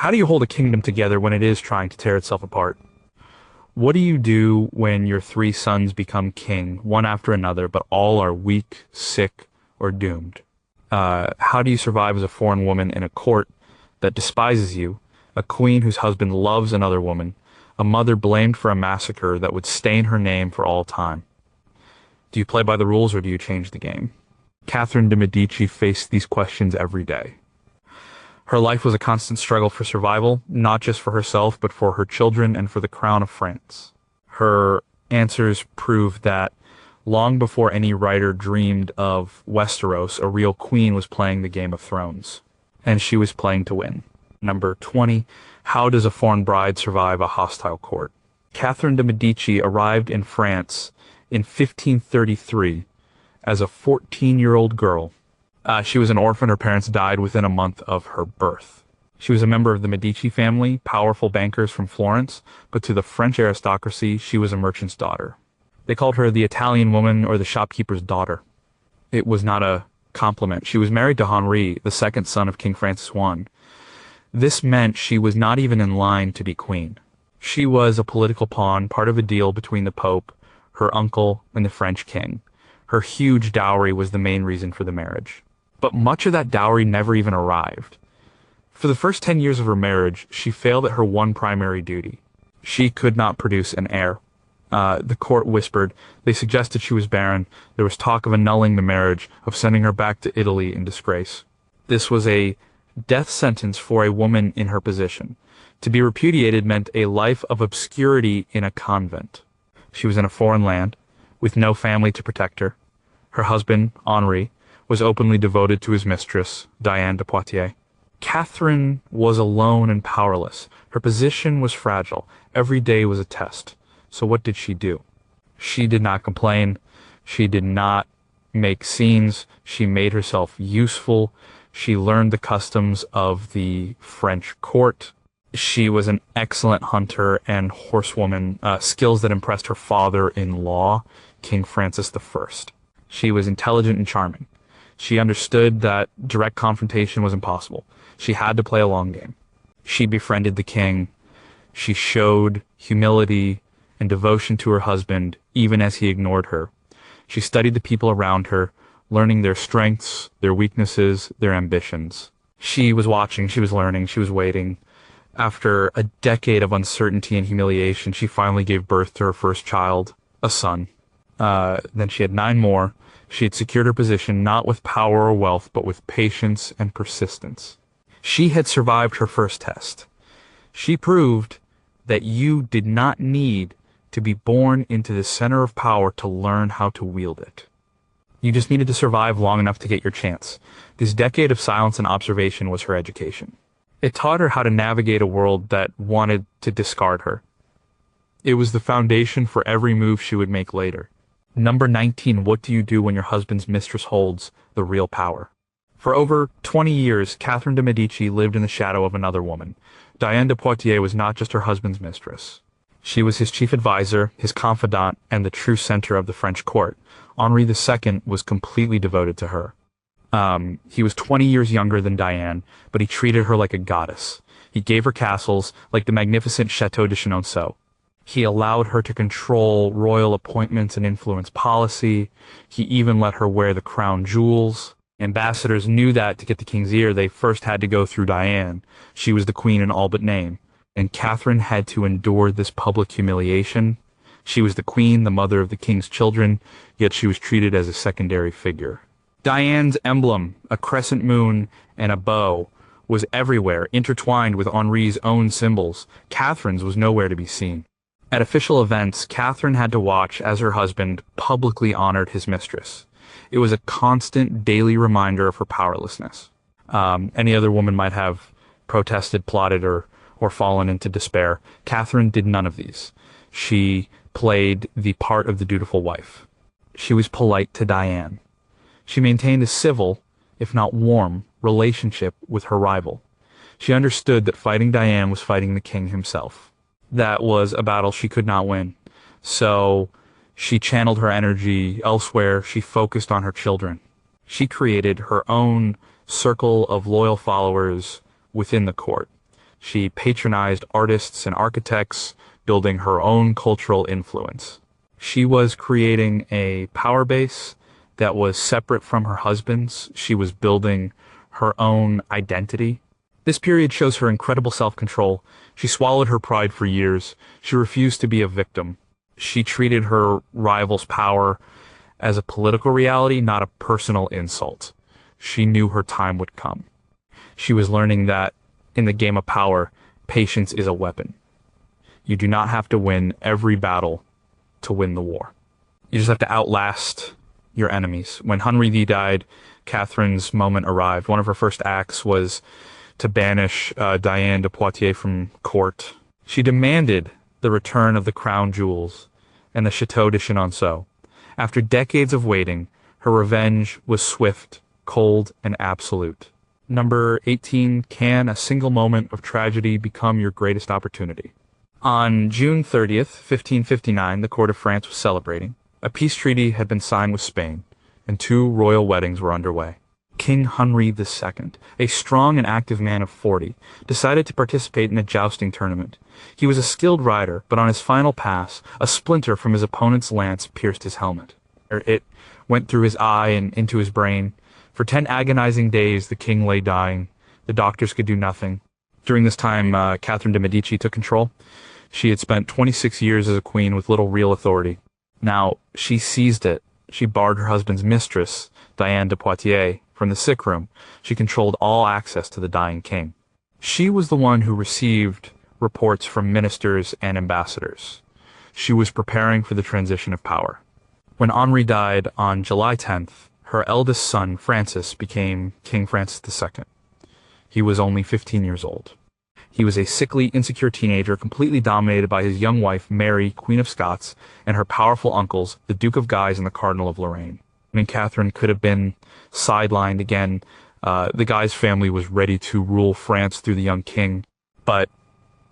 How do you hold a kingdom together when it is trying to tear itself apart? What do you do when your three sons become king, one after another, but all are weak, sick, or doomed? How do you survive as a foreign woman in a court that despises you, a queen whose husband loves another woman, a mother blamed for a massacre that would stain her name for all time? Do you play by the rules or do you change the game? Catherine de Medici faced these questions every day. Her life was a constant struggle for survival, not just for herself, but for her children and for the crown of France. Her answers prove that long before any writer dreamed of Westeros, a real queen was playing the Game of Thrones, and she was playing to win. Number 20. How does a foreign bride survive a hostile court? Catherine de Medici arrived in France in 1533 as a 14-year-old girl. She was an orphan. Her parents died within a month of her birth. She was a member of the Medici family, powerful bankers from Florence, but to the French aristocracy, she was a merchant's daughter. They called her the Italian woman or the shopkeeper's daughter. It was not a compliment. She was married to Henri, the second son of King Francis I. This meant she was not even in line to be queen. She was a political pawn, part of a deal between the Pope, her uncle, and the French king. Her huge dowry was the main reason for the marriage. But much of that dowry never even arrived. For the first 10 years of her marriage, she failed at her one primary duty. She could not produce an heir. The court whispered. They suggested she was barren. There was talk of annulling the marriage, of sending her back to Italy in disgrace. This was a death sentence for a woman in her position. To be repudiated meant a life of obscurity in a convent. She was in a foreign land, with no family to protect her. Her husband, Henri, was openly devoted to his mistress, Diane de Poitiers. Catherine was alone and powerless. Her position was fragile. Every day was a test. So what did she do? She did not complain. She did not make scenes. She made herself useful. She learned the customs of the French court. She was an excellent hunter and horsewoman, skills that impressed her father-in-law, King Francis I. She was intelligent and charming. She understood that direct confrontation was impossible. She had to play a long game. She befriended the king. She showed humility and devotion to her husband, even as he ignored her. She studied the people around her, learning their strengths, their weaknesses, their ambitions. She was watching, she was learning, she was waiting. After a decade of uncertainty and humiliation, she finally gave birth to her first child, a son. Then she had 9 more. She had secured her position not with power or wealth, but with patience and persistence. She had survived her first test. She proved that you did not need to be born into the center of power to learn how to wield it. You just needed to survive long enough to get your chance. This decade of silence and observation was her education. It taught her how to navigate a world that wanted to discard her. It was the foundation for every move she would make later. Number 19, what do you do when your husband's mistress holds the real power? For over 20 years, Catherine de Medici lived in the shadow of another woman. Diane de Poitiers was not just her husband's mistress. She was his chief advisor, his confidant, and the true center of the French court. Henri II was completely devoted to her. He was 20 years younger than Diane, but he treated her like a goddess. He gave her castles, like the magnificent Château de Chenonceau. He allowed her to control royal appointments and influence policy. He even let her wear the crown jewels. Ambassadors knew that to get the king's ear, they first had to go through Diane. She was the queen in all but name. And Catherine had to endure this public humiliation. She was the queen, the mother of the king's children, yet she was treated as a secondary figure. Diane's emblem, a crescent moon and a bow, was everywhere, intertwined with Henri's own symbols. Catherine's was nowhere to be seen. At official events, Catherine had to watch as her husband publicly honored his mistress. It was a constant daily reminder of her powerlessness. Any other woman might have protested, plotted, or fallen into despair. Catherine did none of these. She played the part of the dutiful wife. She was polite to Diane. She maintained a civil, if not warm, relationship with her rival. She understood that fighting Diane was fighting the king himself. That was a battle she could not win. So she channeled her energy elsewhere. She focused on her children. She created her own circle of loyal followers within the court. She patronized artists and architects, building her own cultural influence. She was creating a power base that was separate from her husband's. She was building her own identity. This period shows her incredible self-control. She swallowed her pride for years. She refused to be a victim. She treated her rival's power as a political reality, not a personal insult. She knew her time would come. She was learning that in the game of power, patience is a weapon. You do not have to win every battle to win the war. You just have to outlast your enemies. When Henri V died, Catherine's moment arrived. One of her first acts was to banish Diane de Poitiers from court. She demanded the return of the crown jewels and the Chateau de Chenonceau. After decades of waiting, her revenge was swift, cold, and absolute. Number 18, can a single moment of tragedy become your greatest opportunity? On June 30th, 1559, the court of France was celebrating. A peace treaty had been signed with Spain, and 2 royal weddings were underway. King Henri II, a strong and active man of 40, decided to participate in a jousting tournament. He was a skilled rider, but on his final pass, a splinter from his opponent's lance pierced his helmet. It went through his eye and into his brain. For 10 agonizing days, the king lay dying. The doctors could do nothing. During this time, Catherine de Medici took control. She had spent 26 years as a queen with little real authority. Now, she seized it. She barred her husband's mistress, Diane de Poitiers, from the sick room. She controlled all access to the dying king. She was the one who received reports from ministers and ambassadors. She was preparing for the transition of power. When Henri died on July 10th, her eldest son, Francis, became King Francis II. He was only 15 years old. He was a sickly, insecure teenager, completely dominated by his young wife, Mary, Queen of Scots, and her powerful uncles, the Duke of Guise and the Cardinal of Lorraine. I mean, Catherine could have been sidelined again. The Guise family was ready to rule France through the young king, but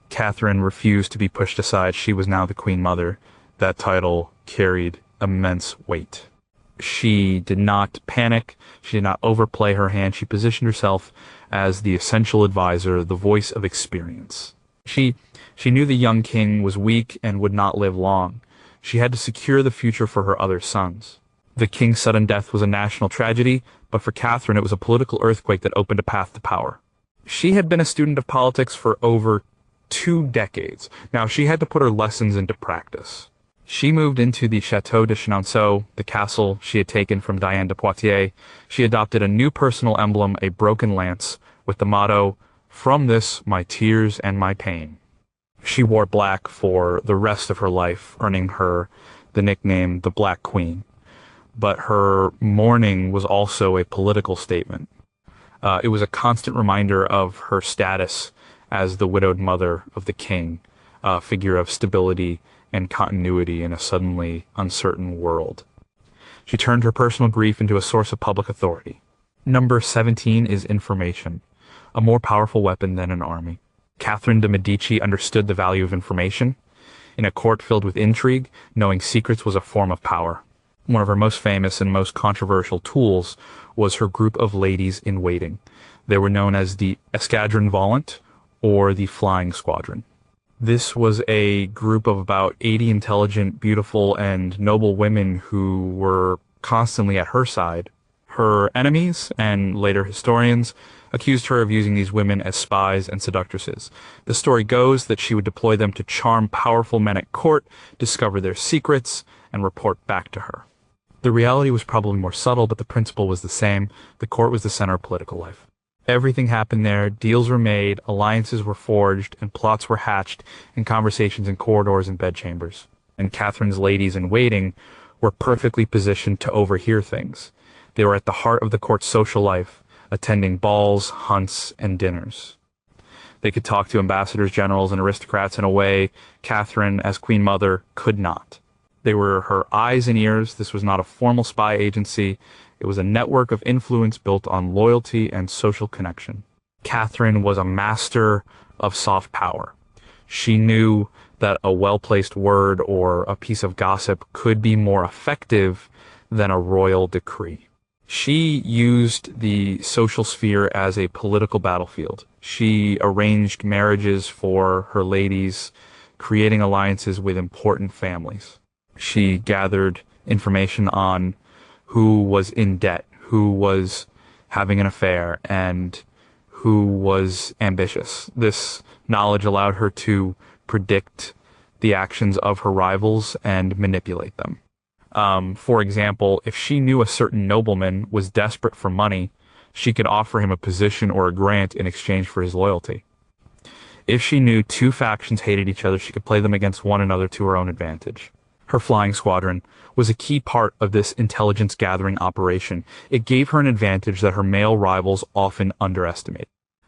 Catherine refused to be pushed aside. She was now the Queen Mother. That title carried immense weight. She did not panic. She did not overplay her hand. She positioned herself as the essential advisor, the voice of experience. She knew the young king was weak and would not live long. She had to secure the future for her other sons. The king's sudden death was a national tragedy, but for Catherine it was a political earthquake that opened a path to power. She had been a student of politics for over 2 decades. Now she had to put her lessons into practice. She moved into the Chateau de Chenonceau, the castle she had taken from Diane de Poitiers. She adopted a new personal emblem, a broken lance, with the motto, "From this, my tears and my pain." She wore black for the rest of her life, earning her the nickname the Black Queen. But her mourning was also a political statement. It was a constant reminder of her status as the widowed mother of the king, a figure of stability and continuity in a suddenly uncertain world. She turned her personal grief into a source of public authority. Number 17 is information, a more powerful weapon than an army. Catherine de Medici understood the value of information. In a court filled with intrigue, knowing secrets was a form of power. One of her most famous and most controversial tools was her group of ladies in waiting. They were known as the Escadron Volant, or the Flying Squadron. This was a group of about 80 intelligent, beautiful, and noble women who were constantly at her side. Her enemies, and later historians, accused her of using these women as spies and seductresses. The story goes that she would deploy them to charm powerful men at court, discover their secrets, and report back to her. The reality was probably more subtle, but the principle was the same. The court was the center of political life. Everything happened there. Deals were made, alliances were forged, and plots were hatched in conversations in corridors and bedchambers. And Catherine's ladies in waiting were perfectly positioned to overhear things. They were at the heart of the court's social life, attending balls, hunts, and dinners. They could talk to ambassadors, generals, and aristocrats in a way Catherine, as Queen Mother, could not. They were her eyes and ears. This was not a formal spy agency. It was a network of influence built on loyalty and social connection. Catherine was a master of soft power. She knew that a well-placed word or a piece of gossip could be more effective than a royal decree. She used the social sphere as a political battlefield. She arranged marriages for her ladies, creating alliances with important families. She gathered information on who was in debt, who was having an affair, and who was ambitious. This knowledge allowed her to predict the actions of her rivals and manipulate them. For example, if she knew a certain nobleman was desperate for money, she could offer him a position or a grant in exchange for his loyalty. If she knew two factions hated each other, she could play them against one another to her own advantage. Her flying squadron was a key part of this intelligence gathering operation. It gave her an advantage that her male rivals often underestimated.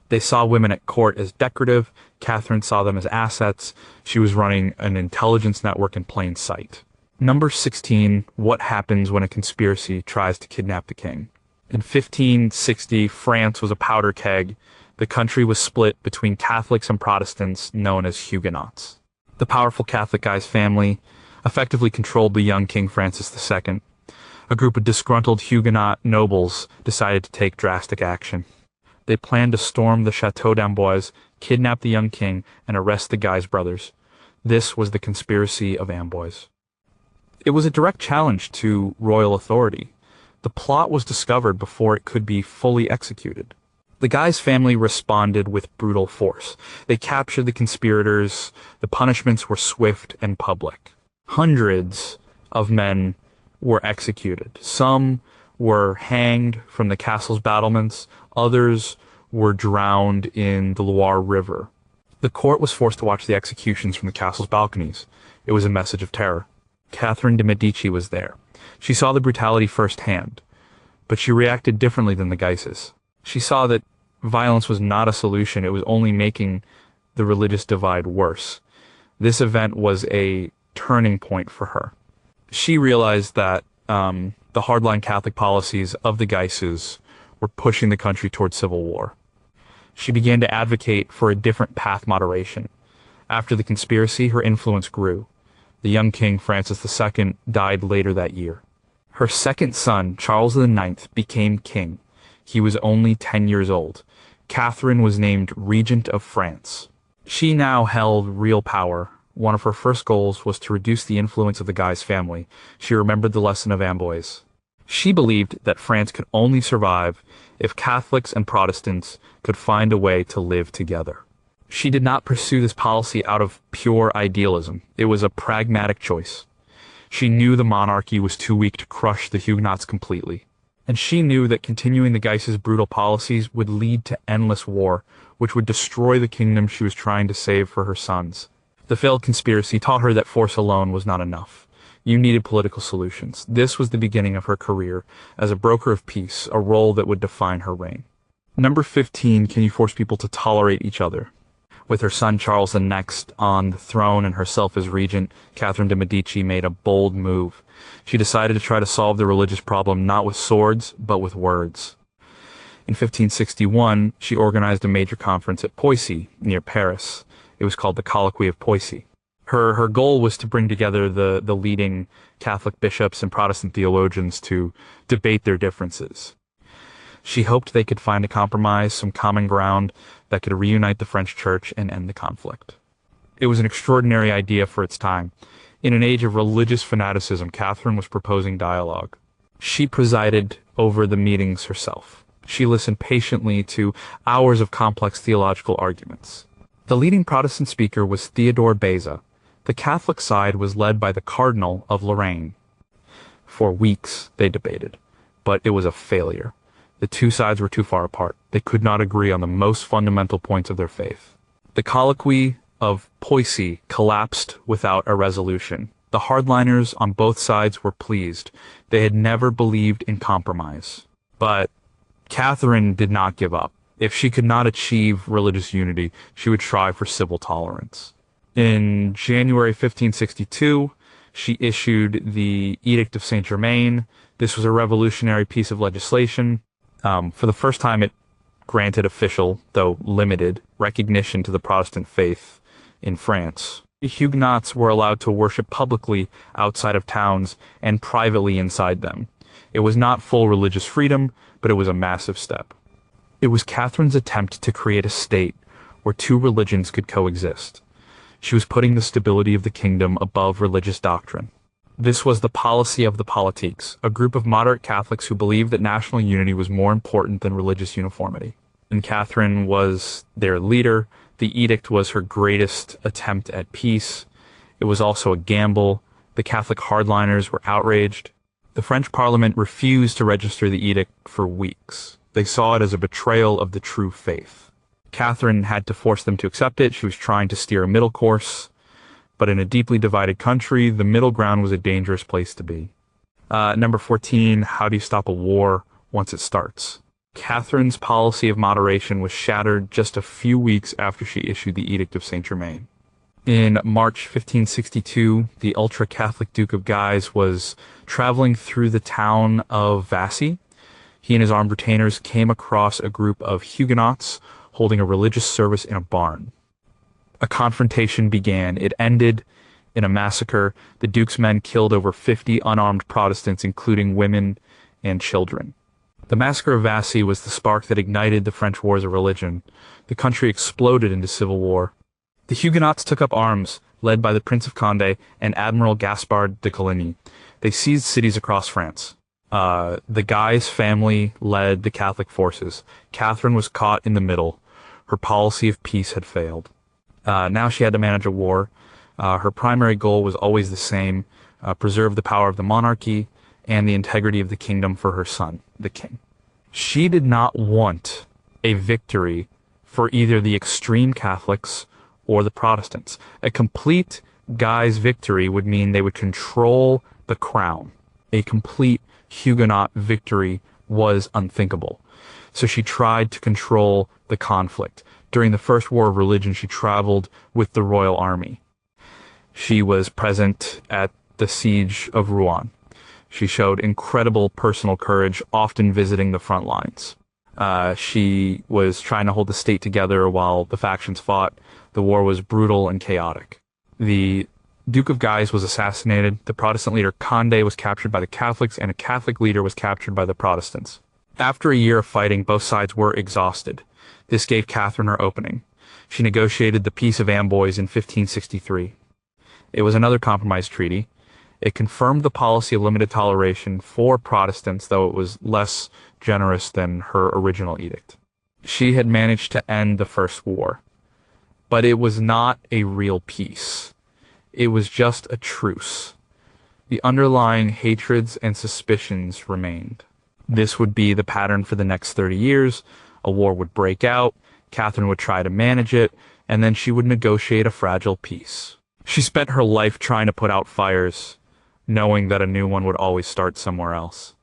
They saw women at court as decorative. Catherine saw them as assets. She was running an intelligence network in plain sight. Number 16, what happens when a conspiracy tries to kidnap the king? In 1560, France was a powder keg. The country was split between Catholics and Protestants, known as Huguenots. The powerful Catholic guy's family effectively controlled the young King Francis II. A group of disgruntled Huguenot nobles decided to take drastic action. They planned to storm the Château d'Amboise, kidnap the young king, and arrest the Guise brothers. This was the conspiracy of Amboise. It was a direct challenge to royal authority. The plot was discovered before it could be fully executed. The Guise family responded with brutal force. They captured the conspirators. The punishments were swift and public. Hundreds of men were executed. Some were hanged from the castle's battlements. Others were drowned in the Loire River. The court was forced to watch the executions from the castle's balconies. It was a message of terror. Catherine de Medici was there. She saw the brutality firsthand, but she reacted differently than the Guises. She saw that violence was not a solution. It was only making the religious divide worse. This event was a turning point for her. She realized that the hardline Catholic policies of the Guises were pushing the country toward civil war. She began to advocate for a different path moderation. After the conspiracy, her influence grew. The young King Francis II died later that year. Her second son, Charles IX, became king. He was only 10 years old. Catherine was named Regent of France. She now held real power. One of her first goals was to reduce the influence of the Guise family. She remembered the lesson of Amboise. She believed that France could only survive if Catholics and Protestants could find a way to live together. She did not pursue this policy out of pure idealism. It was a pragmatic choice. She knew the monarchy was too weak to crush the Huguenots completely. And she knew that continuing the Guises' brutal policies would lead to endless war, which would destroy the kingdom she was trying to save for her sons. The failed conspiracy taught her that force alone was not enough. You needed political solutions. This was the beginning of her career as a broker of peace, a role that would define her reign. Number 15, can you force people to tolerate each other? With her son Charles next on the throne and herself as regent, Catherine de Medici made a bold move. She decided to try to solve the religious problem not with swords, but with words. In 1561, she organized a major conference at Poissy, near Paris. It was called the Colloquy of Poissy. Her goal was to bring together the leading Catholic bishops and Protestant theologians to debate their differences. She hoped they could find a compromise, some common ground that could reunite the French church and end the conflict. It was an extraordinary idea for its time. In an age of religious fanaticism, Catherine was proposing dialogue. She presided over the meetings herself. She listened patiently to hours of complex theological arguments. The leading Protestant speaker was Theodore Beza. The Catholic side was led by the Cardinal of Lorraine. For weeks, they debated, but it was a failure. The two sides were too far apart. They could not agree on the most fundamental points of their faith. The Colloquy of Poissy collapsed without a resolution. The hardliners on both sides were pleased. They had never believed in compromise. But Catherine did not give up. If she could not achieve religious unity, she would try for civil tolerance. In January 1562, she issued the Edict of Saint-Germain. This was a revolutionary piece of legislation. For the first time, it granted official, though limited, recognition to the Protestant faith in France. The Huguenots were allowed to worship publicly outside of towns and privately inside them. It was not full religious freedom, but it was a massive step. It was Catherine's attempt to create a state where two religions could coexist. She was putting the stability of the kingdom above religious doctrine. This was the policy of the Politiques, a group of moderate Catholics who believed that national unity was more important than religious uniformity. And Catherine was their leader. The edict was her greatest attempt at peace. It was also a gamble. The Catholic hardliners were outraged. The French Parliament refused to register the edict for weeks. They saw it as a betrayal of the true faith. Catherine had to force them to accept it. She was trying to steer a middle course. But in a deeply divided country, the middle ground was a dangerous place to be. Number 14, how do you stop a war once it starts? Catherine's policy of moderation was shattered just a few weeks after she issued the Edict of Saint-Germain. In March 1562, the ultra-Catholic Duke of Guise was traveling through the town of Vassy. He and his armed retainers came across a group of Huguenots holding a religious service in a barn. A confrontation began. It ended in a massacre. The Duke's men killed over 50 unarmed Protestants, including women and children. The massacre of Vassy was the spark that ignited the French wars of religion. The country exploded into civil war. The Huguenots took up arms, led by the Prince of Condé and Admiral Gaspard de Coligny. They seized cities across France. The Guise family led the Catholic forces. Catherine was caught in the middle. Her policy of peace had failed. Now she had to manage a war. Her primary goal was always the same, preserve the power of the monarchy and the integrity of the kingdom for her son, the king. She did not want a victory for either the extreme Catholics or the Protestants. A complete Guise victory would mean they would control the crown. A complete Huguenot victory was unthinkable. So she tried to control the conflict. During the First War of Religion, she traveled with the royal army. She was present at the siege of Rouen. She showed incredible personal courage, often visiting the front lines. She was trying to hold the state together while the factions fought. The war was brutal and chaotic. The Duke of Guise was assassinated. The Protestant leader Condé was captured by the Catholics, and a Catholic leader was captured by the Protestants. After a year of fighting, both sides were exhausted. This gave Catherine her opening. She negotiated the Peace of Amboise in 1563. It was another compromise treaty. It confirmed the policy of limited toleration for Protestants, though it was less generous than her original edict. She had managed to end the First War, but it was not a real peace. It was just a truce. The underlying hatreds and suspicions remained. This would be the pattern for the next 30 years. A war would break out, Catherine would try to manage it, and then she would negotiate a fragile peace. She spent her life trying to put out fires, knowing that a new one would always start somewhere else.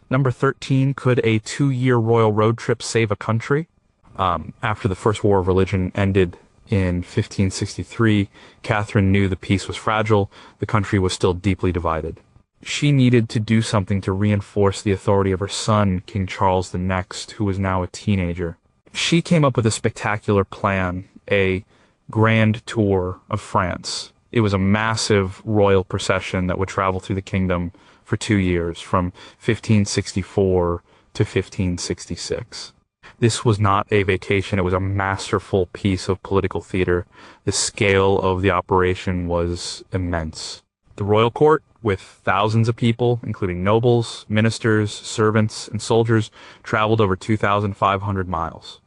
Number 13, could a 2-year royal road trip save a country? After the First War of Religion ended in 1563, Catherine knew the peace was fragile. The country was still deeply divided. She needed to do something to reinforce the authority of her son, King Charles the Next, who was now a teenager. She came up with a spectacular plan, a grand tour of France. It was a massive royal procession that would travel through the kingdom for 2 years, from 1564 to 1566. This was not a vacation, it was a masterful piece of political theater. The scale of the operation was immense. The royal court, with thousands of people, including nobles, ministers, servants, and soldiers, traveled over 2,500 miles.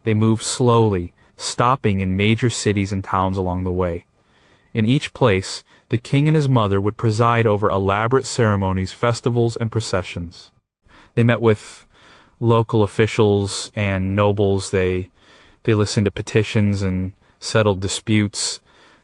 They moved slowly, stopping in major cities and towns along the way. In each place, the king and his mother would preside over elaborate ceremonies, festivals, and processions. They met with local officials and nobles. They listened to petitions and settled disputes.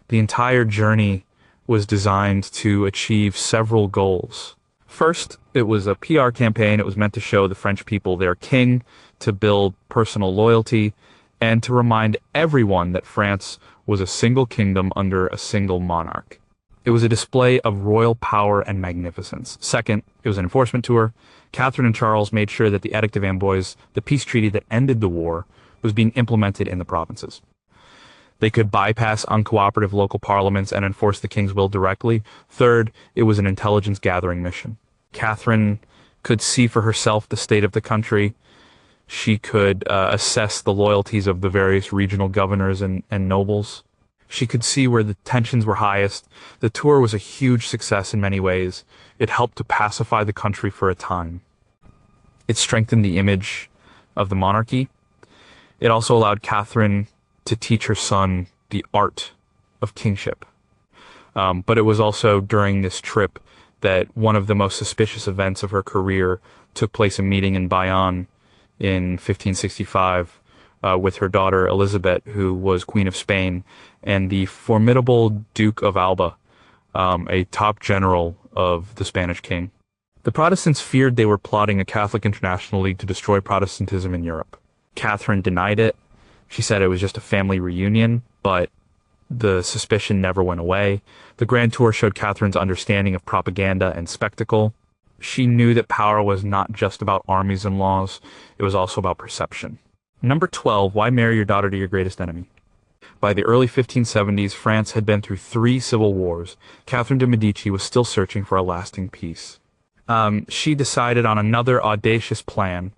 The entire journey was designed to achieve several goals. First, it was a PR campaign. It was meant to show the French people their king, to build personal loyalty, and to remind everyone that France was a single kingdom under a single monarch. It was a display of royal power and magnificence. Second, it was an enforcement tour. Catherine and Charles made sure that the Edict of Amboise, the peace treaty that ended the war, was being implemented in the provinces. They could bypass uncooperative local parliaments and enforce the king's will directly. Third, it was an intelligence gathering mission. Catherine could see for herself the state of the country. She could assess the loyalties of the various regional governors and nobles. She could see where the tensions were highest. The tour was a huge success in many ways. It helped to pacify the country for a time. It strengthened the image of the monarchy. It also allowed Catherine to teach her son the art of kingship. But it was also during this trip that one of the most suspicious events of her career took place, a meeting in Bayonne in 1565 with her daughter Elizabeth, who was Queen of Spain, and the formidable Duke of Alba, a top general of the Spanish king. The Protestants feared they were plotting a Catholic International League to destroy Protestantism in Europe. Catherine denied it. She said it was just a family reunion, but the suspicion never went away. The Grand Tour showed Catherine's understanding of propaganda and spectacle. She knew that power was not just about armies and laws, it was also about perception. Number 12, why marry your daughter to your greatest enemy? By the early 1570s, France had been through 3 civil wars. Catherine de Medici was still searching for a lasting peace. She decided on another audacious plan.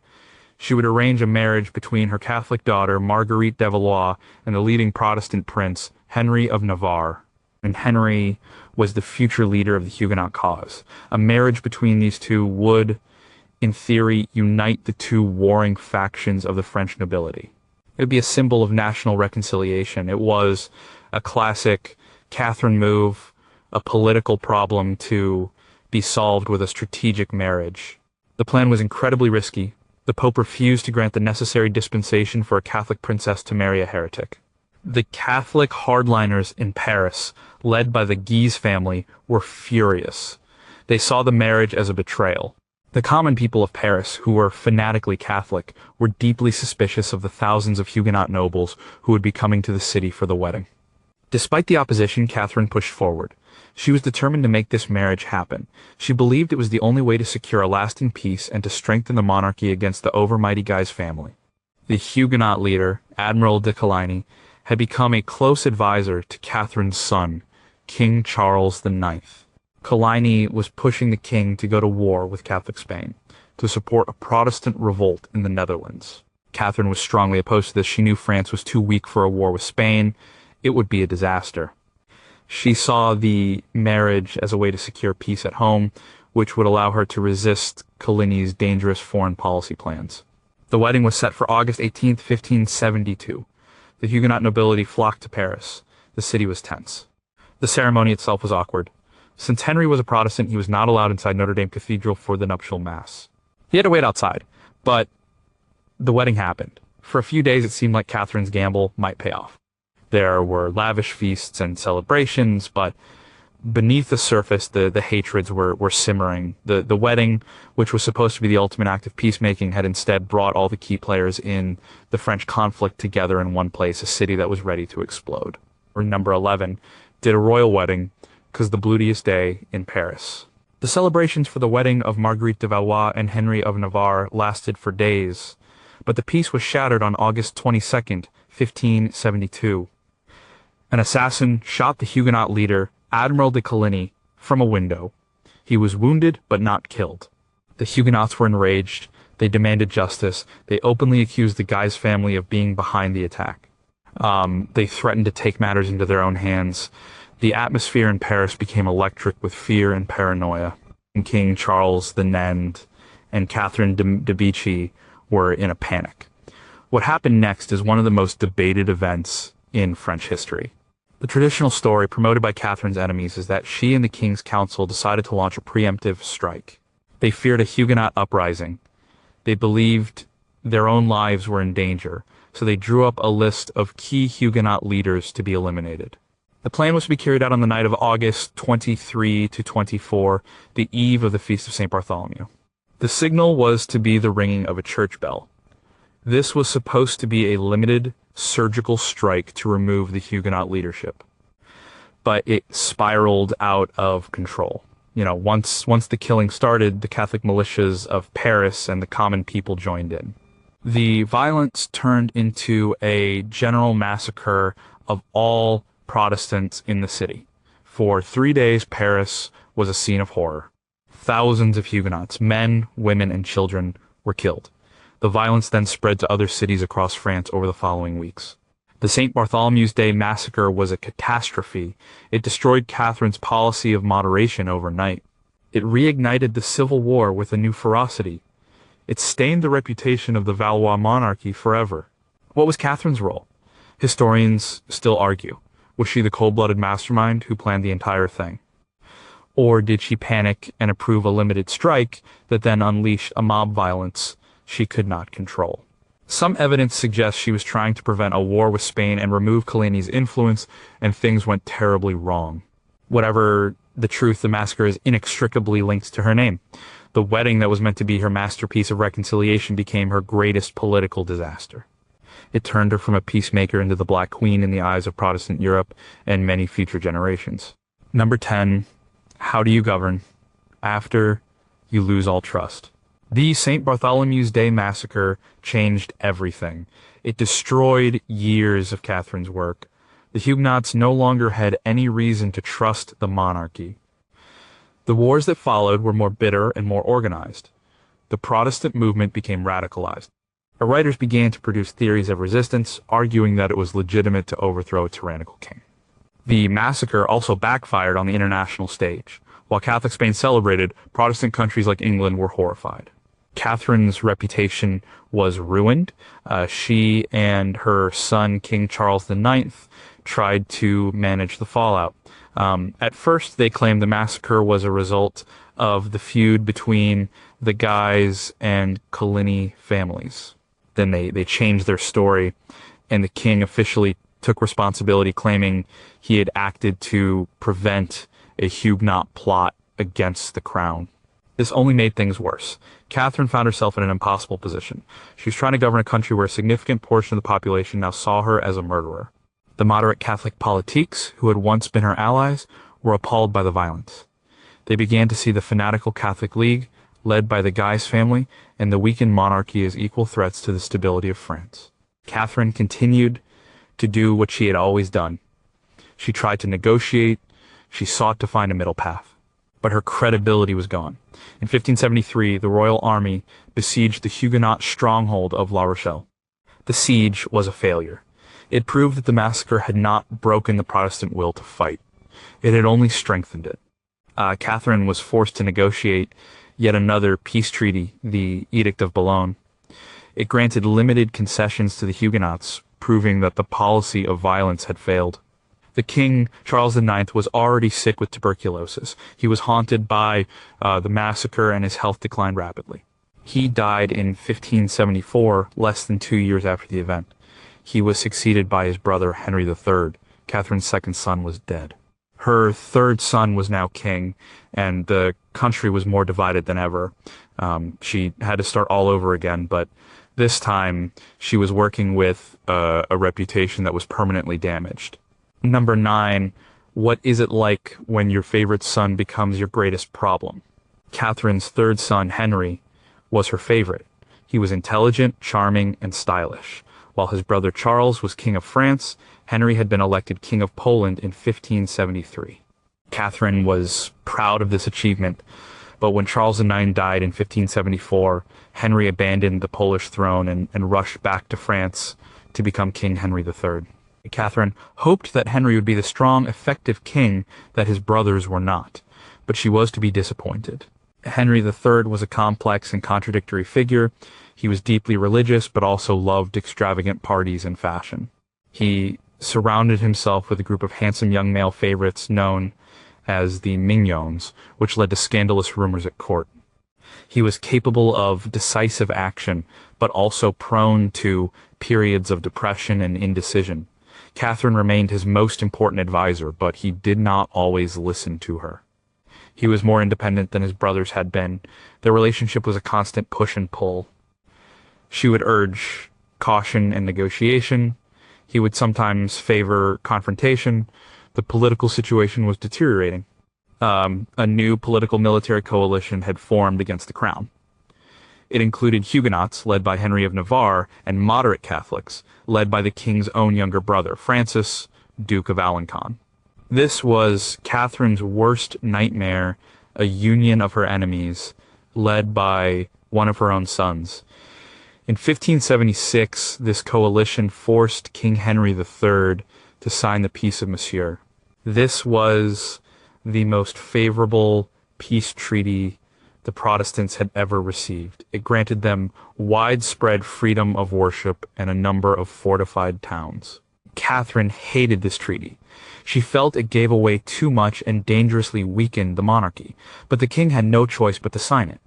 She would arrange a marriage between her Catholic daughter, Marguerite de Valois, and the leading Protestant prince, Henry of Navarre. And Henry was the future leader of the Huguenot cause. A marriage between these two would, in theory, unite the 2 warring factions of the French nobility. It would be a symbol of national reconciliation. It was a classic Catherine move, a political problem to be solved with a strategic marriage. The plan was incredibly risky. The Pope refused to grant the necessary dispensation for a Catholic princess to marry a heretic. The Catholic hardliners in Paris, led by the Guise family, were furious. They saw the marriage as a betrayal. The common people of Paris, who were fanatically Catholic, were deeply suspicious of the thousands of Huguenot nobles who would be coming to the city for the wedding. Despite the opposition, Catherine pushed forward. She was determined to make this marriage happen. She believed it was the only way to secure a lasting peace and to strengthen the monarchy against the overmighty Guise family. The Huguenot leader, Admiral de Coligny, had become a close advisor to Catherine's son, King Charles IX. Coligny was pushing the king to go to war with Catholic Spain, to support a Protestant revolt in the Netherlands. Catherine was strongly opposed to this. She knew France was too weak for a war with Spain. It would be a disaster. She saw the marriage as a way to secure peace at home, which would allow her to resist Coligny's dangerous foreign policy plans. The wedding was set for August 18, 1572. The Huguenot nobility flocked to Paris. The city was tense. The ceremony itself was awkward. Since Henry was a Protestant, he was not allowed inside Notre Dame Cathedral for the nuptial mass. He had to wait outside, but the wedding happened. For a few days, it seemed like Catherine's gamble might pay off. There were lavish feasts and celebrations, but beneath the surface, the hatreds were simmering. The wedding, which was supposed to be the ultimate act of peacemaking, had instead brought all the key players in the French conflict together in one place, a city that was ready to explode. Or number 11, did a royal wedding, because the bloodiest day in Paris. The celebrations for the wedding of Marguerite de Valois and Henry of Navarre lasted for days, but the peace was shattered on August 22nd, 1572. An assassin shot the Huguenot leader, Admiral de Coligny, from a window. He was wounded but not killed. The Huguenots were enraged. They demanded justice. They openly accused the Guise family of being behind the attack. They threatened to take matters into their own hands. The atmosphere in Paris became electric with fear and paranoia. King Charles IX and Catherine de Medici were in a panic. What happened next is one of the most debated events in French history. The traditional story promoted by Catherine's enemies is that she and the King's Council decided to launch a preemptive strike. They feared a Huguenot uprising. They believed their own lives were in danger, so they drew up a list of key Huguenot leaders to be eliminated. The plan was to be carried out on the night of August 23 to 24, the eve of the Feast of St. Bartholomew. The signal was to be the ringing of a church bell. This was supposed to be a limited surgical strike to remove the Huguenot leadership. But it spiraled out of control. Once the killing started, the Catholic militias of Paris and the common people joined in. The violence turned into a general massacre of all Protestants in the city. For 3 days, Paris was a scene of horror. Thousands of Huguenots, men, women, and children, were killed. The violence then spread to other cities across France over the following weeks. The St. Bartholomew's Day massacre was a catastrophe. It destroyed Catherine's policy of moderation overnight. It reignited the civil war with a new ferocity. It stained the reputation of the Valois monarchy forever. What was Catherine's role? Historians still argue. Was she the cold-blooded mastermind who planned the entire thing? Or did she panic and approve a limited strike that then unleashed a mob violence she could not control? Some evidence suggests she was trying to prevent a war with Spain and remove Coligny's influence, and things went terribly wrong. Whatever the truth, the massacre is inextricably linked to her name. The wedding that was meant to be her masterpiece of reconciliation became her greatest political disaster. It turned her from a peacemaker into the Black Queen in the eyes of Protestant Europe and many future generations. Number 10. How do you govern after you lose all trust? The St. Bartholomew's Day massacre changed everything. It destroyed years of Catherine's work. The Huguenots no longer had any reason to trust the monarchy. The wars that followed were more bitter and more organized. The Protestant movement became radicalized. Our writers began to produce theories of resistance, arguing that it was legitimate to overthrow a tyrannical king. The massacre also backfired on the international stage. While Catholic Spain celebrated, Protestant countries like England were horrified. Catherine's reputation was ruined. She and her son, King Charles IX, tried to manage the fallout. At first, they claimed the massacre was a result of the feud between the Guise and Coligny families. Then they changed their story, and the king officially took responsibility, claiming he had acted to prevent a Huguenot plot against the crown. This only made things worse. Catherine found herself in an impossible position. She was trying to govern a country where a significant portion of the population now saw her as a murderer. The moderate Catholic politiques, who had once been her allies, were appalled by the violence. They began to see the fanatical Catholic League, led by the Guise family, and the weakened monarchy as equal threats to the stability of France. Catherine continued to do what she had always done. She tried to negotiate. She sought to find a middle path. But her credibility was gone. In 1573, the royal army besieged the Huguenot stronghold of La Rochelle. The siege was a failure. It proved that the massacre had not broken the Protestant will to fight. It had only strengthened it. Catherine was forced to negotiate yet another peace treaty, the Edict of Boulogne. It granted limited concessions to the Huguenots, proving that the policy of violence had failed. The king, Charles IX, was already sick with tuberculosis. He was haunted by the massacre, and his health declined rapidly. He died in 1574, less than 2 years after the event. He was succeeded by his brother Henry III. Catherine's second son was dead. Her third son was now king, and the country was more divided than ever. She had to start all over again, but this time she was working with a reputation that was permanently damaged. Number 9, what is it like when your favorite son becomes your greatest problem? Catherine's third son, Henry, was her favorite. He was intelligent, charming, and stylish. While his brother Charles was King of France, Henry had been elected King of Poland in 1573. Catherine was proud of this achievement, but when Charles IX died in 1574, Henry abandoned the Polish throne and rushed back to France to become King Henry III. Catherine hoped that Henry would be the strong, effective king that his brothers were not, but she was to be disappointed. Henry III was a complex and contradictory figure. He was deeply religious, but also loved extravagant parties and fashion. He surrounded himself with a group of handsome young male favorites known as the mignons, which led to scandalous rumors at court. He was capable of decisive action, but also prone to periods of depression and indecision. Catherine remained his most important advisor, but he did not always listen to her. He was more independent than his brothers had been. Their relationship was a constant push and pull. She would urge caution and negotiation. He would sometimes favor confrontation. The political situation was deteriorating. A new political military coalition had formed against the crown. It included Huguenots, led by Henry of Navarre, and moderate Catholics, led by the king's own younger brother, Francis, Duke of Alencon. This was Catherine's worst nightmare, a union of her enemies, led by one of her own sons. In 1576, this coalition forced King Henry III to sign the Peace of Monsieur. This was the most favorable peace treaty the Protestants had ever received. It granted them widespread freedom of worship and a number of fortified towns. Catherine hated this treaty. She felt it gave away too much and dangerously weakened the monarchy, but the king had no choice but to sign it.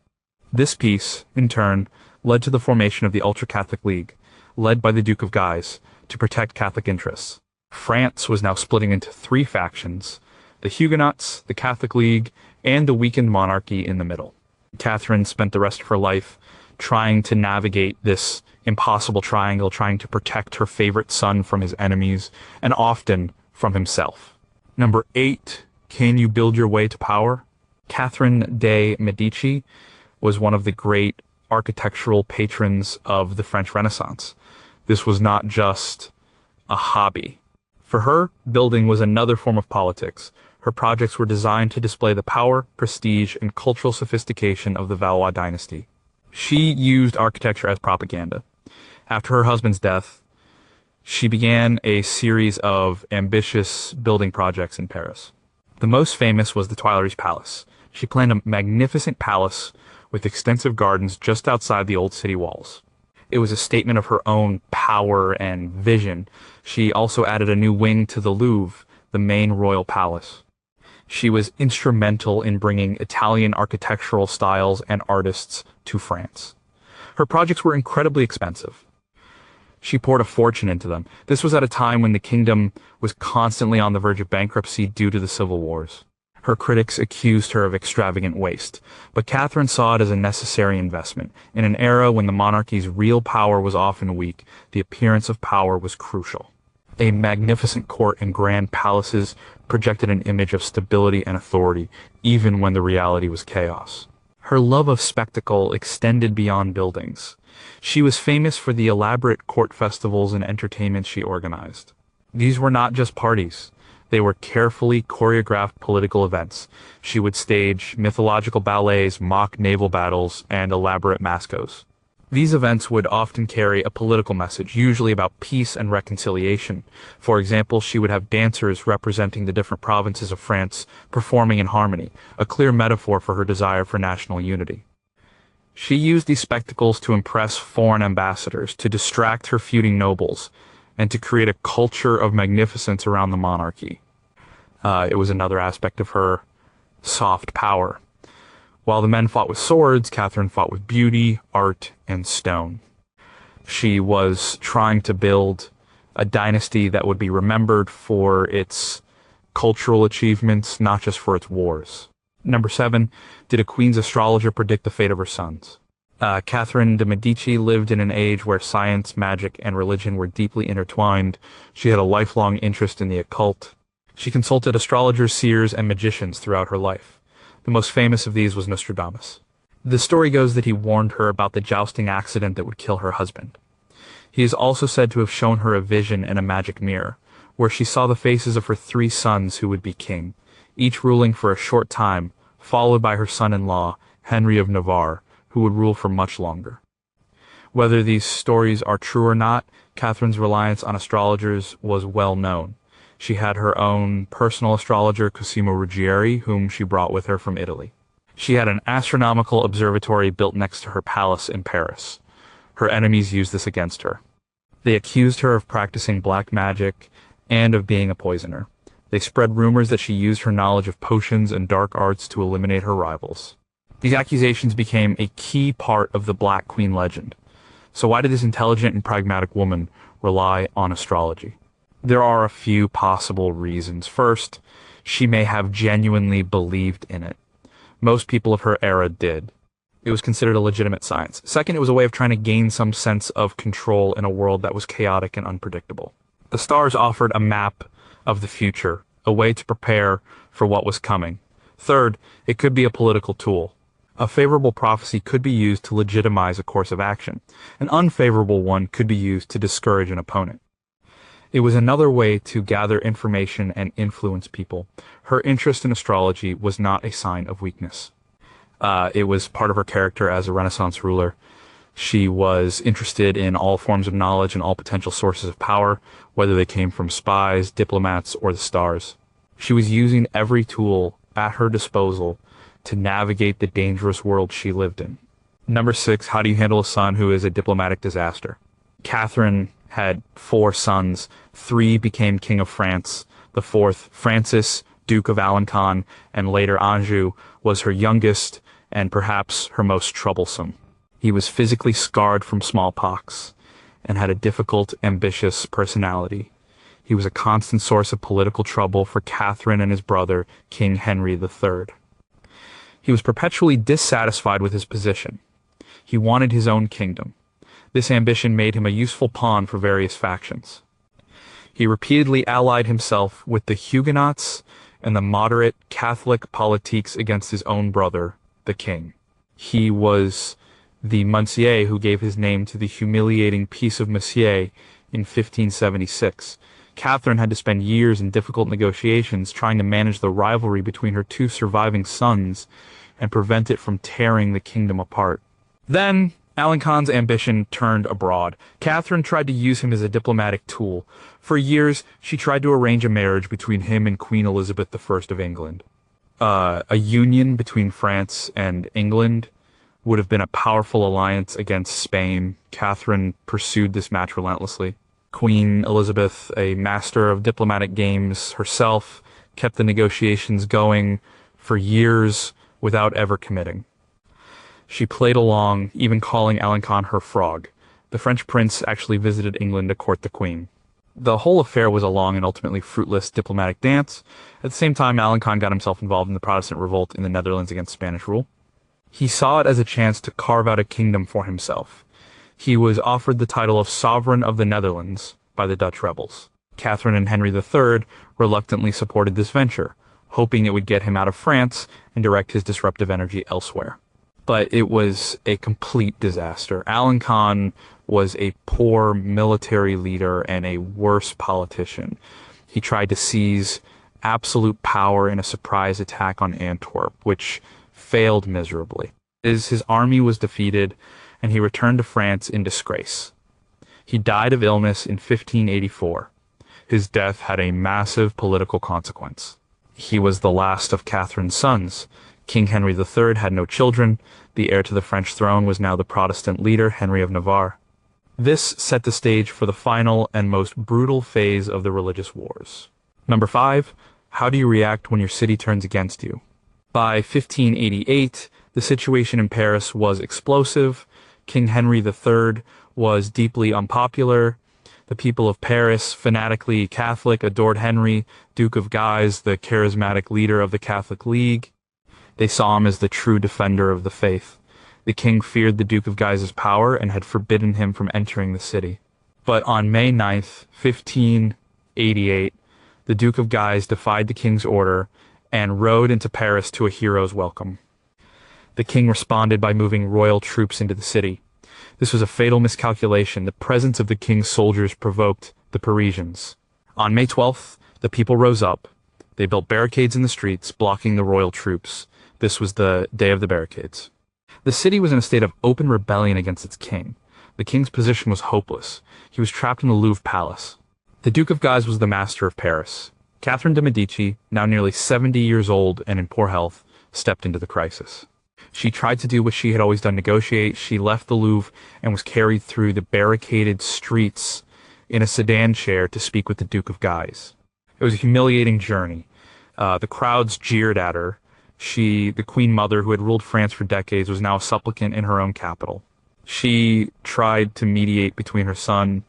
This peace, in turn, led to the formation of the Ultra-Catholic League, led by the Duke of Guise, to protect Catholic interests. France was now splitting into three factions: the Huguenots, the Catholic League, and the weakened monarchy in the middle. Catherine spent the rest of her life trying to navigate this impossible triangle, trying to protect her favorite son from his enemies, and often from himself. Number 8, can you build your way to power? Catherine de Medici was one of the great architectural patrons of the French Renaissance. This was not just a hobby. For her, building was another form of politics. Her projects were designed to display the power, prestige, and cultural sophistication of the Valois dynasty. She used architecture as propaganda. After her husband's death, she began a series of ambitious building projects in Paris. The most famous was the Tuileries Palace. She planned a magnificent palace with extensive gardens just outside the old city walls. It was a statement of her own power and vision. She also added a new wing to the Louvre, the main royal palace. She was instrumental in bringing Italian architectural styles and artists to France. Her projects were incredibly expensive. She poured a fortune into them. This was at a time when the kingdom was constantly on the verge of bankruptcy due to the civil wars. Her critics accused her of extravagant waste, but Catherine saw it as a necessary investment. In an era when the monarchy's real power was often weak, the appearance of power was crucial. A magnificent court and grand palaces projected an image of stability and authority, even when the reality was chaos. Her love of spectacle extended beyond buildings. She was famous for the elaborate court festivals and entertainments she organized. These were not just parties. They were carefully choreographed political events. She would stage mythological ballets, mock naval battles, and elaborate mascos. These events would often carry a political message, usually about peace and reconciliation. For example, she would have dancers representing the different provinces of France performing in harmony, a clear metaphor for her desire for national unity. She used these spectacles to impress foreign ambassadors, to distract her feuding nobles, and to create a culture of magnificence around the monarchy. It was another aspect of her soft power. While the men fought with swords, Catherine fought with beauty, art, and stone. She was trying to build a dynasty that would be remembered for its cultural achievements, not just for its wars. Number 7, did a queen's astrologer predict the fate of her sons? Catherine de Medici lived in an age where science, magic, and religion were deeply intertwined. She had a lifelong interest in the occult. She consulted astrologers, seers, and magicians throughout her life. The most famous of these was Nostradamus. The story goes that he warned her about the jousting accident that would kill her husband. He is also said to have shown her a vision in a magic mirror, where she saw the faces of her 3 sons who would be king, each ruling for a short time, followed by her son-in-law, Henry of Navarre, who would rule for much longer. Whether these stories are true or not, Catherine's reliance on astrologers was well known. She had her own personal astrologer, Cosimo Ruggieri, whom she brought with her from Italy. She had an astronomical observatory built next to her palace in Paris. Her enemies used this against her. They accused her of practicing black magic and of being a poisoner. They spread rumors that she used her knowledge of potions and dark arts to eliminate her rivals. These accusations became a key part of the Black Queen legend. So why did this intelligent and pragmatic woman rely on astrology? There are a few possible reasons. First, she may have genuinely believed in it. Most people of her era did. It was considered a legitimate science. Second, it was a way of trying to gain some sense of control in a world that was chaotic and unpredictable. The stars offered a map of the future, a way to prepare for what was coming. Third, it could be a political tool. A favorable prophecy could be used to legitimize a course of action. An unfavorable one could be used to discourage an opponent. It was another way to gather information and influence people. Her interest in astrology was not a sign of weakness. It was part of her character as a Renaissance ruler. She was interested in all forms of knowledge and all potential sources of power, whether they came from spies, diplomats, or the stars. She was using every tool at her disposal to navigate the dangerous world she lived in. Number 6, how do you handle a son who is a diplomatic disaster? Catherine had 4 sons. 3 became King of France. The 4th, Francis, Duke of Alencon, and later Anjou, was her youngest and perhaps her most troublesome. He was physically scarred from smallpox and had a difficult, ambitious personality. He was a constant source of political trouble for Catherine and his brother, King Henry III. He was perpetually dissatisfied with his position. He wanted his own kingdom. This ambition made him a useful pawn for various factions. He repeatedly allied himself with the Huguenots and the moderate Catholic politique against his own brother, the king. He was the Monsieur who gave his name to the humiliating Peace of Messier in 1576. Catherine had to spend years in difficult negotiations trying to manage the rivalry between her 2 surviving sons and prevent it from tearing the kingdom apart. Then, Alencon's ambition turned abroad. Catherine tried to use him as a diplomatic tool. For years, she tried to arrange a marriage between him and Queen Elizabeth I of England. A union between France and England would have been a powerful alliance against Spain. Catherine pursued this match relentlessly. Queen Elizabeth, a master of diplomatic games herself, kept the negotiations going for years without ever committing. She played along, even calling Alencon her frog. The French prince actually visited England to court the queen. The whole affair was a long and ultimately fruitless diplomatic dance. At the same time, Alencon got himself involved in the Protestant revolt in the Netherlands against Spanish rule. He saw it as a chance to carve out a kingdom for himself. He was offered the title of Sovereign of the Netherlands by the Dutch rebels. Catherine and Henry III reluctantly supported this venture, hoping it would get him out of France and direct his disruptive energy elsewhere. But it was a complete disaster. Alencon was a poor military leader and a worse politician. He tried to seize absolute power in a surprise attack on Antwerp, which failed miserably. His army was defeated, and he returned to France in disgrace. He died of illness in 1584. His death had a massive political consequence. He was the last of Catherine's sons. King Henry III had no children. The heir to the French throne was now the Protestant leader, Henry of Navarre. This set the stage for the final and most brutal phase of the religious wars. Number 5, how do you react when your city turns against you? By 1588, the situation in Paris was explosive. King Henry III was deeply unpopular. The people of Paris, fanatically Catholic, adored Henry, Duke of Guise, the charismatic leader of the Catholic League. They saw him as the true defender of the faith. The king feared the Duke of Guise's power and had forbidden him from entering the city. But on May 9th, 1588, the Duke of Guise defied the king's order and rode into Paris to a hero's welcome. The king responded by moving royal troops into the city. This was a fatal miscalculation. The presence of the king's soldiers provoked the Parisians. On May 12th, the people rose up. They built barricades in the streets, blocking the royal troops. This was the Day of the Barricades. The city was in a state of open rebellion against its king. The king's position was hopeless. He was trapped in the Louvre Palace. The Duke of Guise was the master of Paris. Catherine de Medici, now nearly 70 years old and in poor health, stepped into the crisis. She tried to do what she had always done, negotiate. She left the Louvre and was carried through the barricaded streets in a sedan chair to speak with the Duke of Guise. It was a humiliating journey. The crowds jeered at her. She, the Queen Mother, who had ruled France for decades, was now a supplicant in her own capital. She tried to mediate between her son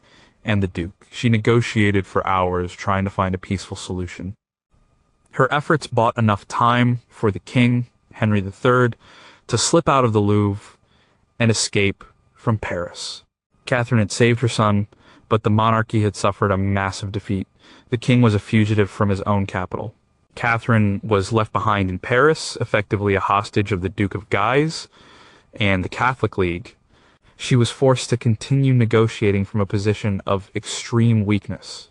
and the Duke. She negotiated for hours, trying to find a peaceful solution. Her efforts bought enough time for the king, Henry III, to slip out of the Louvre and escape from Paris. Catherine had saved her son, but the monarchy had suffered a massive defeat. The king was a fugitive from his own capital. Catherine was left behind in Paris, effectively a hostage of the Duke of Guise and the Catholic League. She was forced to continue negotiating from a position of extreme weakness.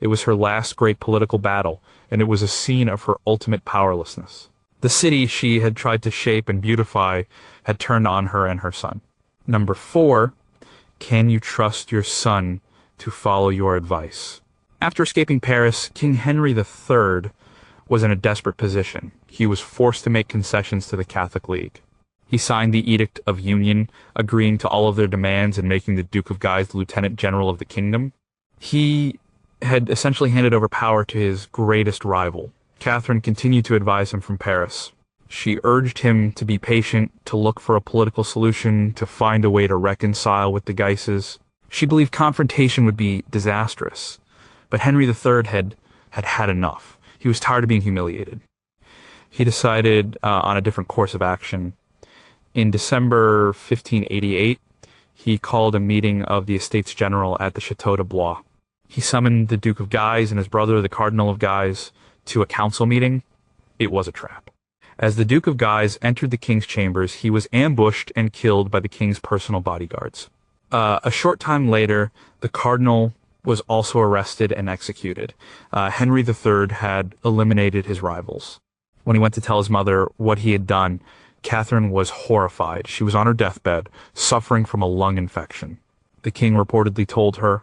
It was her last great political battle, and it was a scene of her ultimate powerlessness. The city she had tried to shape and beautify had turned on her and her son. Number 4, can you trust your son to follow your advice? After escaping Paris, King Henry III was in a desperate position. He was forced to make concessions to the Catholic League. He signed the Edict of Union, agreeing to all of their demands and making the Duke of Guise the Lieutenant General of the kingdom. He had essentially handed over power to his greatest rival. Catherine continued to advise him from Paris. She urged him to be patient, to look for a political solution, to find a way to reconcile with the Guises. She believed confrontation would be disastrous, but Henry III had enough. He was tired of being humiliated. He decided on a different course of action. In December 1588, he called a meeting of the Estates General at the Château de Blois. He summoned the Duke of Guise and his brother, the Cardinal of Guise, to a council meeting. It was a trap. As the Duke of Guise entered the king's chambers, he was ambushed and killed by the king's personal bodyguards. A short time later, the cardinal was also arrested and executed. Henry III had eliminated his rivals. When he went to tell his mother what he had done, Catherine was horrified. She was on her deathbed, suffering from a lung infection. The king reportedly told her,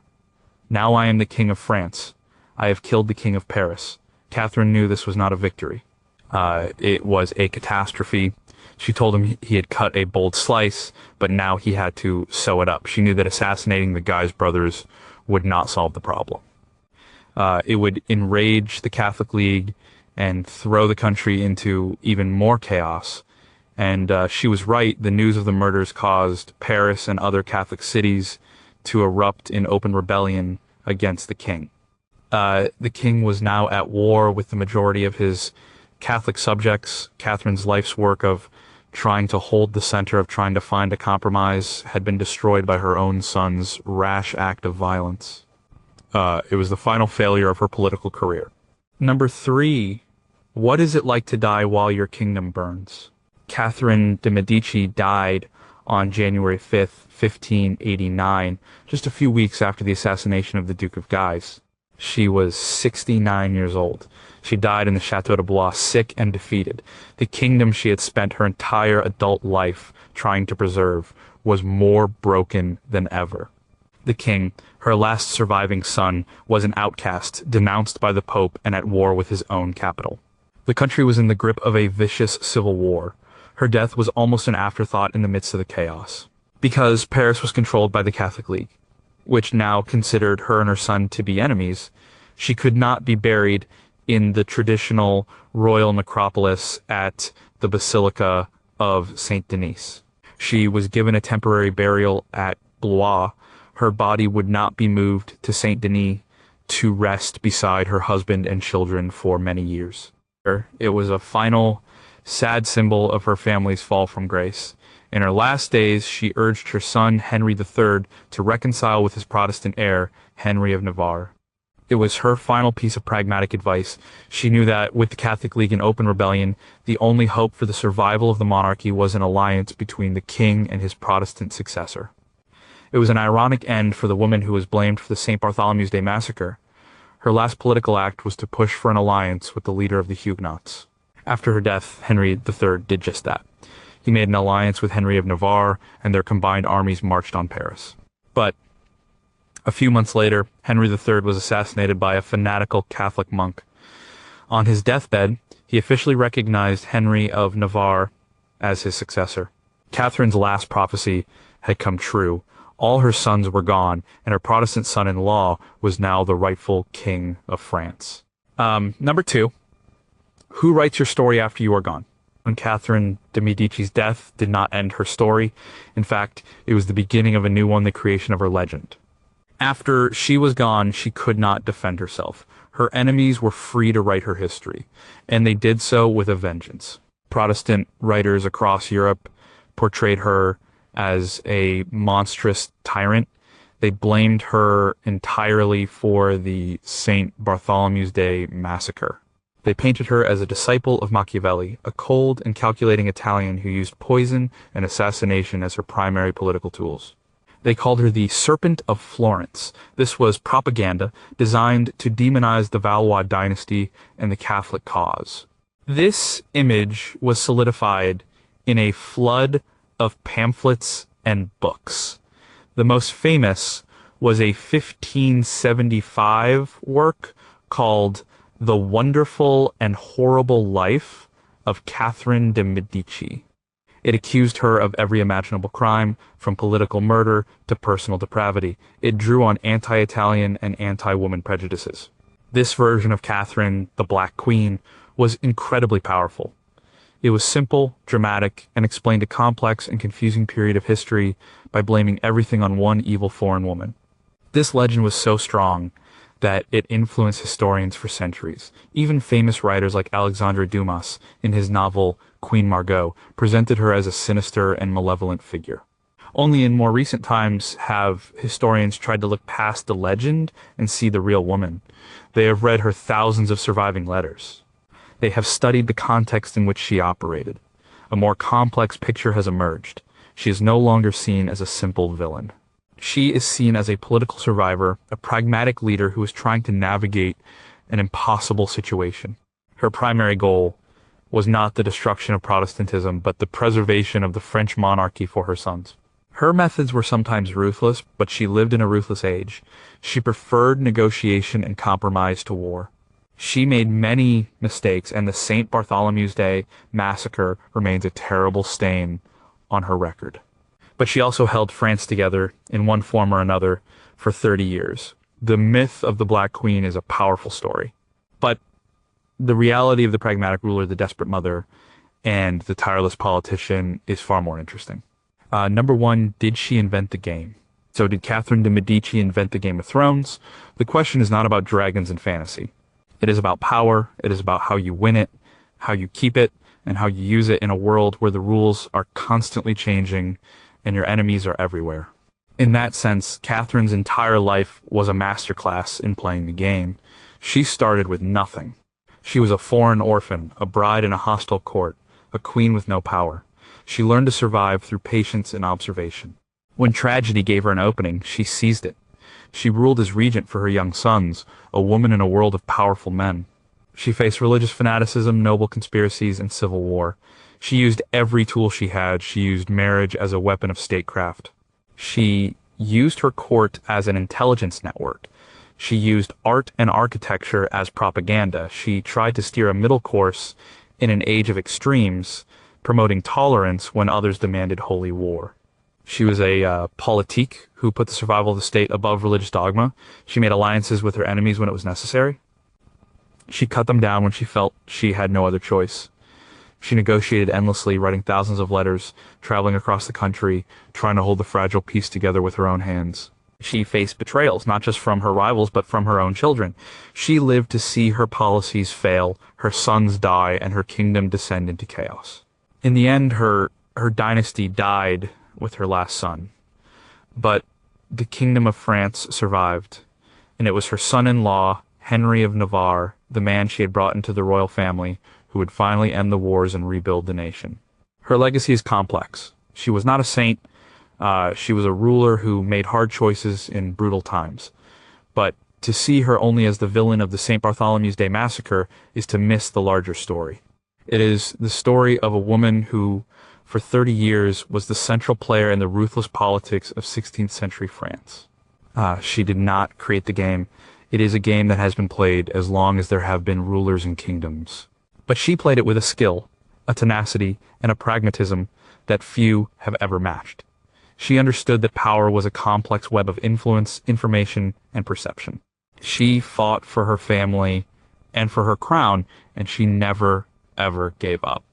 "Now I am the king of France. I have killed the king of Paris." Catherine knew this was not a victory. It was a catastrophe. She told him he had cut a bold slice, but now he had to sew it up. She knew that assassinating the Guise brothers would not solve the problem. It would enrage the Catholic League and throw the country into even more chaos. And she was right. The news of the murders caused Paris and other Catholic cities to erupt in open rebellion against the king. The king was now at war with the majority of his Catholic subjects. Catherine's life's work of trying to hold the center, of trying to find a compromise, had been destroyed by her own son's rash act of violence. It was the final failure of her political career. Number 3, what is it like to die while your kingdom burns? Catherine de Medici died on January 5th, 1589, just a few weeks after the assassination of the Duke of Guise. She was 69 years old. She died in the Château de Blois, sick and defeated. The kingdom she had spent her entire adult life trying to preserve was more broken than ever. The king, her last surviving son, was an outcast, denounced by the Pope and at war with his own capital. The country was in the grip of a vicious civil war. Her death was almost an afterthought in the midst of the chaos, because Paris was controlled by the Catholic League, which now considered her and her son to be enemies. She could not be buried in the traditional royal necropolis at the Basilica of Saint-Denis. She was given a temporary burial at Blois. Her body would not be moved to Saint-Denis to rest beside her husband and children for many years. It was a final, sad symbol of her family's fall from grace. In her last days, she urged her son, Henry III, to reconcile with his Protestant heir, Henry of Navarre. It was her final piece of pragmatic advice. She knew that, with the Catholic League in open rebellion, the only hope for the survival of the monarchy was an alliance between the king and his Protestant successor. It was an ironic end for the woman who was blamed for the St. Bartholomew's Day massacre. Her last political act was to push for an alliance with the leader of the Huguenots. After her death, Henry III did just that. He made an alliance with Henry of Navarre, and their combined armies marched on Paris. But a few months later, Henry III was assassinated by a fanatical Catholic monk. On his deathbed, he officially recognized Henry of Navarre as his successor. Catherine's last prophecy had come true. All her sons were gone, and her Protestant son-in-law was now the rightful king of France. Number 2, who writes your story after you are gone? When Catherine de Medici's death did not end her story. In fact, it was the beginning of a new one, the creation of her legend. After she was gone, she could not defend herself. Her enemies were free to write her history, and they did so with a vengeance. Protestant writers across Europe portrayed her as a monstrous tyrant. They blamed her entirely for the St. Bartholomew's Day massacre. They painted her as a disciple of Machiavelli, a cold and calculating Italian who used poison and assassination as her primary political tools. They called her the Serpent of Florence. This was propaganda designed to demonize the Valois dynasty and the Catholic cause. This image was solidified in a flood of pamphlets and books. The most famous was a 1575 work called The Wonderful and Horrible Life of Catherine de Medici. It accused her of every imaginable crime, from political murder to personal depravity. It drew on anti-Italian and anti-woman prejudices. This version of Catherine, the Black Queen, was incredibly powerful. It was simple, dramatic, and explained a complex and confusing period of history by blaming everything on one evil foreign woman. This legend was so strong that it influenced historians for centuries. Even famous writers like Alexandre Dumas, in his novel Queen Margot, presented her as a sinister and malevolent figure. Only in more recent times have historians tried to look past the legend and see the real woman. They have read her thousands of surviving letters. They have studied the context in which she operated. A more complex picture has emerged. She is no longer seen as a simple villain. She is seen as a political survivor, a pragmatic leader who is trying to navigate an impossible situation. Her primary goal was not the destruction of Protestantism, but the preservation of the French monarchy for her sons. Her methods were sometimes ruthless, but she lived in a ruthless age. She preferred negotiation and compromise to war. She made many mistakes, and the St. Bartholomew's Day massacre remains a terrible stain on her record. But she also held France together in one form or another for 30 years. The myth of the Black Queen is a powerful story. But the reality of the pragmatic ruler, the desperate mother, and the tireless politician is far more interesting. Number one, did she invent the game? So did Catherine de Medici invent the Game of Thrones? The question is not about dragons and fantasy. It is about power. It is about how you win it, how you keep it, and how you use it in a world where the rules are constantly changing and your enemies are everywhere. In that sense, Catherine's entire life was a masterclass in playing the game. She started with nothing. She was a foreign orphan, a bride in a hostile court, a queen with no power. She learned to survive through patience and observation. When tragedy gave her an opening, she seized it. She ruled as regent for her young sons, a woman in a world of powerful men. She faced religious fanaticism, noble conspiracies, and civil war. She used every tool she had. She used marriage as a weapon of statecraft. She used her court as an intelligence network. She used art and architecture as propaganda. She tried to steer a middle course in an age of extremes, promoting tolerance when others demanded holy war. She was a politique who put the survival of the state above religious dogma. She made alliances with her enemies when it was necessary. She cut them down when she felt she had no other choice. She negotiated endlessly, writing thousands of letters, traveling across the country, trying to hold the fragile peace together with her own hands. She faced betrayals, not just from her rivals, but from her own children. She lived to see her policies fail, her sons die, and her kingdom descend into chaos. In the end, her dynasty died with her last son. But the kingdom of France survived, and it was her son-in-law, Henry of Navarre, the man she had brought into the royal family, who would finally end the wars and rebuild the nation. Her legacy is complex. She was not a saint. She was a ruler who made hard choices in brutal times. But to see her only as the villain of the St. Bartholomew's Day massacre is to miss the larger story. It is the story of a woman who, for 30 years, was the central player in the ruthless politics of 16th century France. She did not create the game. It is a game that has been played as long as there have been rulers and kingdoms. But she played it with a skill, a tenacity, and a pragmatism that few have ever matched. She understood that power was a complex web of influence, information, and perception. She fought for her family and for her crown, and she never, ever gave up.